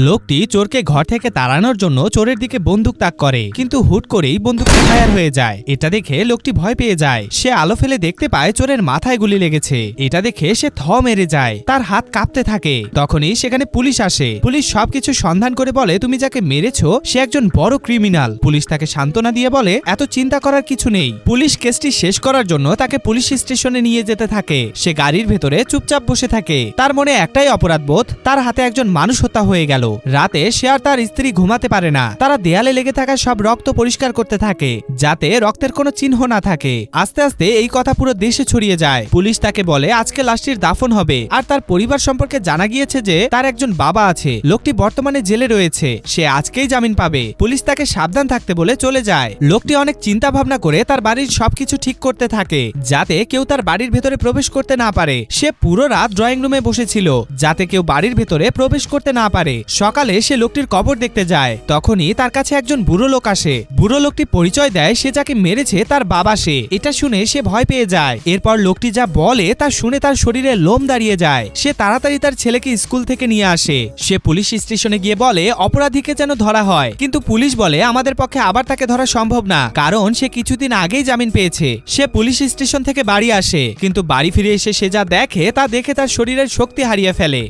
লোকটি চোরকে ঘর থেকে তাড়ানোর জন্য চোরের দিকে বন্দুক তাক করে, কিন্তু হুট করেই বন্দুকটি ফায়ার হয়ে যায়। এটা দেখে লোকটি ভয় পেয়ে যায়। সে আলো ফেলে দেখতে পায় চোরের মাথায় গুলি লেগেছে। এটা দেখে সে থ মেরে যায়, তার হাত কাঁপতে থাকে। তখনই সেখানে পুলিশ আসে। পুলিশ সবকিছু সন্ধান করে বলে, তুমি যাকে মেরেছো সে একজন বড় ক্রিমিনাল। পুলিশ তাকে সান্ত্বনা দিয়ে বলে, এত চিন্তা করার কিছু নেই। পুলিশ কেসটি শেষ করার জন্য তাকে পুলিশ স্টেশনে নিয়ে যেতে থাকে। সে গাড়ির ভেতরে চুপচাপ বসে থাকে। তার মনে একটাই অপরাধবোধ, তার হাতে একজন মানুষ হত্যা হয়ে গেল। রাতে সে আর তার স্ত্রী ঘুমাতে পারে না। তারা দেয়ালে লেগে থাকা সব রক্ত পরিষ্কার করতে থাকে, যাতে রক্তের কোনো চিহ্ন না থাকে। আস্তে আস্তে এই কথা পুরো দেশে ছড়িয়ে যায়। পুলিশ তাকে বলে আজকে লাশটির দাফন হবে। আর তার পরিবার সম্পর্কে জানা গিয়েছে যে তার একজন বাবা আছে। লোকটি বর্তমানে জেলে রয়েছে, সে আজকেই জামিন পাবে। পুলিশ তাকে সাবধান থাকতে বলে চলে যায়। লোকটি অনেক চিন্তা ভাবনা করে তার বাড়ির সবকিছু ঠিক করতে থাকে, যাতে কেউ তার বাড়ির ভেতরে প্রবেশ করতে না পারে। সে পুরো রাত ড্রয়িং রুমে বসেছিল, যাতে কেউ বাড়ির ভেতরে প্রবেশ করতে না পারে। সকালে সে লোকটির কবর দেখতে যায়। তখনই তার কাছে একজন বুড়ো লোক আসে। বুড়ো লোকটি পরিচয় দেয় সে যাকে মেরেছে তার বাবা সে। এটা শুনে সে ভয় পেয়ে যায়। এরপর লোকটি যা বলে তা শুনে তার শরীরে লোম দাঁড়িয়ে যায়। সে তাড়াতাড়ি তার ছেলেকে স্কুল থেকে নিয়ে আসে। সে পুলিশ স্টেশনে গিয়ে বলে অপরাধীকে যেন ধরা হয়, কিন্তু পুলিশ বলে আমাদের পক্ষে আবার তাকে ধরা সম্ভব না, কারণ সে কিছুদিন আগেই জামিন পেয়েছে। সে পুলিশ স্টেশন থেকে বাড়ি আসে, কিন্তু বাড়ি ফিরে এসে সে যা দেখে তা দেখে তার শরীরের শক্তি হারিয়ে ফেলে।